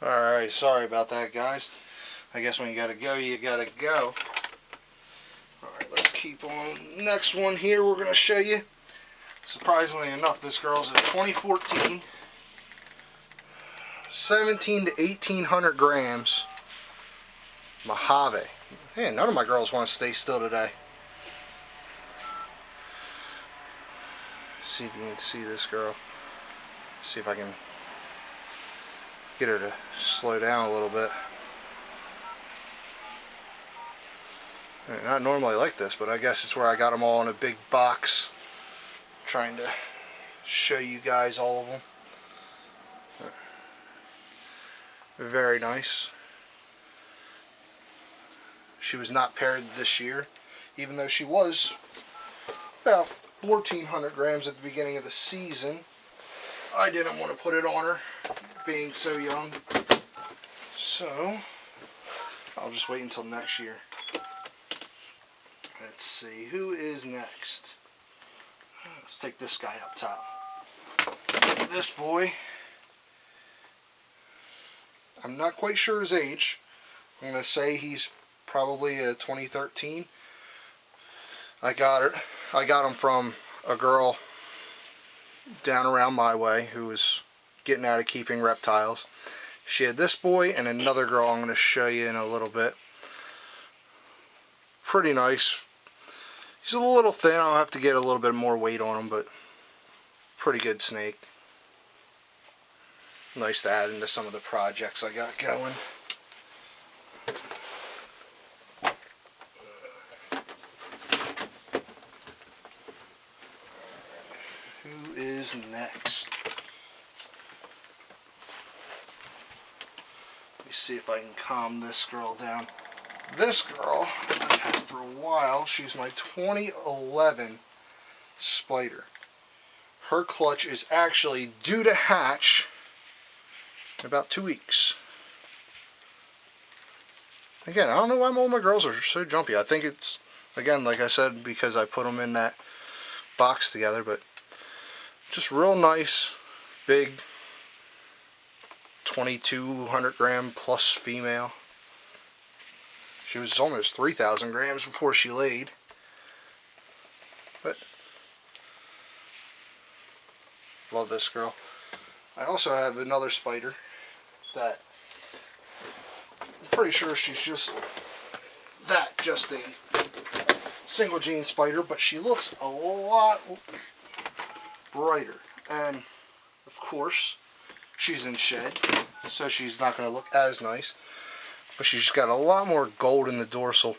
Alright, sorry about that, guys. I guess when you gotta go, you gotta go. Alright, let's keep on. Next one here we're gonna show you. Surprisingly enough, this girl's a 2014, 17 to 1800 grams Mojave. Man, none of my girls want to stay still today. See if you can see this girl. See if I can get her to slow down a little bit. They're not normally like this, but I guess it's where I got them all in a big box. Trying to show you guys all of them. Very nice. She was not paired this year, even though she was about 1400 grams at the beginning of the season. I didn't want to put it on her, being so young. So, I'll just wait until next year. Let's see, who is next? Let's take this guy up top. This boy, I'm not quite sure his age. I'm going to say he's probably a 2013. I got him from a girl down around my way who was getting out of keeping reptiles. She had this boy and another girl I'm going to show you in a little bit. Pretty nice. He's a little thin. I'll have to get a little bit more weight on him, but pretty good snake. Nice to add into some of the projects I got going. Who is next? Let me see if I can calm this girl down. This girl I've had for a while. She's my 2011 spider. Her clutch is actually due to hatch in about 2 weeks. Again, I don't know why all my girls are so jumpy. I think it's, again, like I said, because I put them in that box together, but just real nice, big, 2200 gram plus female. She was almost 3,000 grams before she laid. But love this girl. I also have another spider that I'm pretty sure she's just a single gene spider, but she looks a lot brighter. And of course, she's in shed, so she's not going to look as nice. But she's got a lot more gold in the dorsal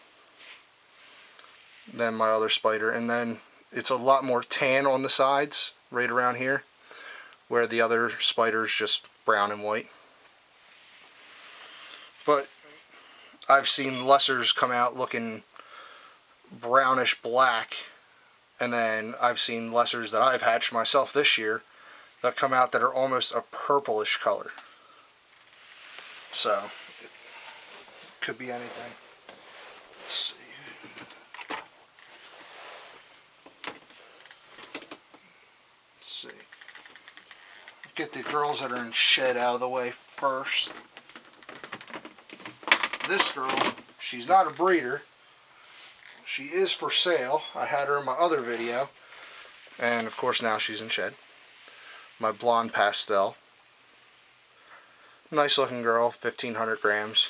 than my other spider, and then it's a lot more tan on the sides, right around here, where the other spider's just brown and white. But I've seen lessers come out looking brownish black, and then I've seen lessers that I've hatched myself this year that come out that are almost a purplish color. So it could be anything. Let's see. Get the girls that are in shed out of the way first. This girl, she's not a breeder. She is for sale. I had her in my other video. And of course now she's in shed. My blonde pastel. Nice looking girl, 1500 grams.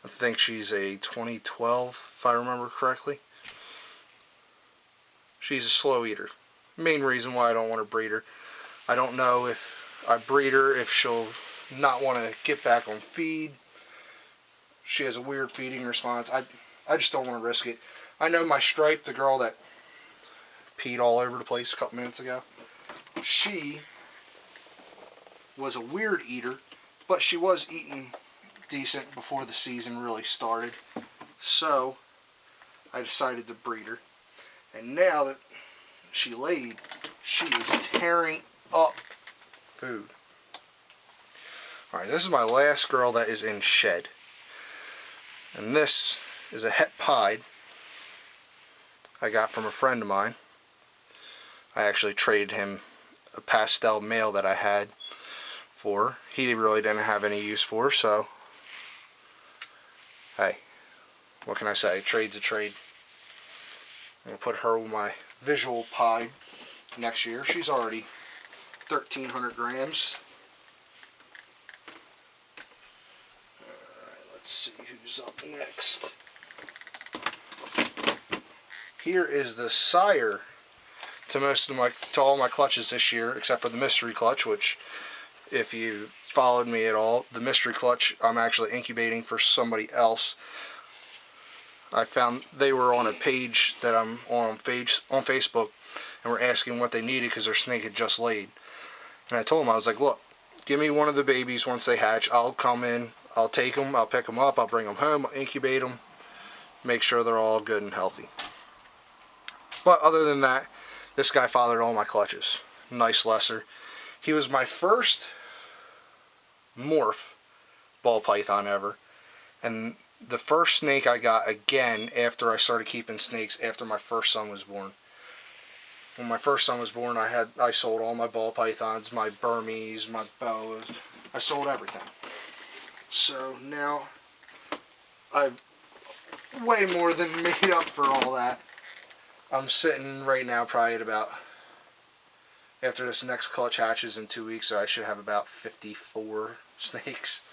I think she's a 2012, if I remember correctly. She's a slow eater. Main reason why I don't want to breed her. I don't know if I breed her, if she'll not want to get back on feed. She has a weird feeding response. I just don't want to risk it. I know my Stripe, the girl that peed all over the place a couple minutes ago, she was a weird eater, but she was eating decent before the season really started. So I decided to breed her. And now that she laid, she is tearing up food. Alright, this is my last girl that is in shed. And this is a het pied I got from a friend of mine. I actually traded him a pastel male that I had for her. He really didn't have any use for her, so hey, what can I say? Trade's a trade. I'm going to put her with my visual pied next year. She's already 1,300 grams. Alright, let's see who's up next. Here is the sire to all my clutches this year, except for the mystery clutch, which, if you followed me at all, the mystery clutch I'm actually incubating for somebody else. I found they were on a page that I'm on Facebook, and were asking what they needed because their snake had just laid. And I told them, I was like, look, give me one of the babies once they hatch. I'll come in, I'll take them, I'll pick them up, I'll bring them home, I'll incubate them, make sure they're all good and healthy. But other than that, this guy fathered all my clutches. Nice lesser. He was my first morph ball python ever, and the first snake I got again after I started keeping snakes after my first son was born. When my first son was born, I sold all my ball pythons, my Burmese, my boas. I sold everything. So now I've way more than made up for all that. I'm sitting right now probably at about, after this next clutch hatches in 2 weeks, so I should have about 54 snakes.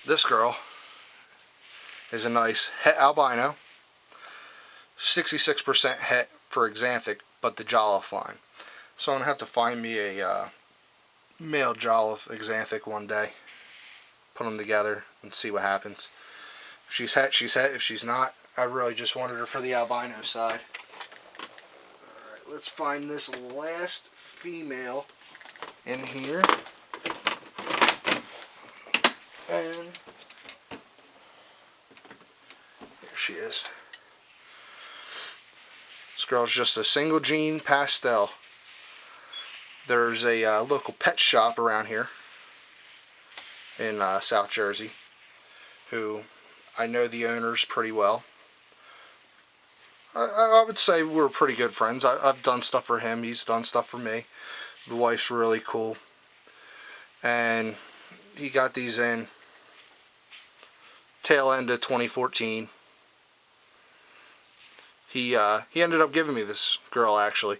This girl is a nice het albino, 66% het for Xanthic, but the Jolliffe line. So I'm going to have to find me a male Jolliffe Xanthic one day, put them together and see what happens. If she's het, she's het. If she's not, I really just wanted her for the albino side. Alright, let's find this last female in here. And here she is. This girl's just a single gene pastel. There's a local pet shop around here in South Jersey who I know the owners pretty well. I would say we're pretty good friends. I've done stuff for him. He's done stuff for me. The wife's really cool. And he got these in tail end of 2014. He ended up giving me this girl, actually,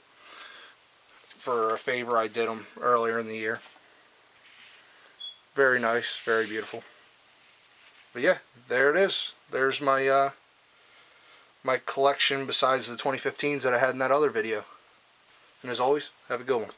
for a favor I did him earlier in the year. Very nice, very beautiful. But yeah, there it is. There's my my collection besides the 2015s that I had in that other video. And as always, have a good one.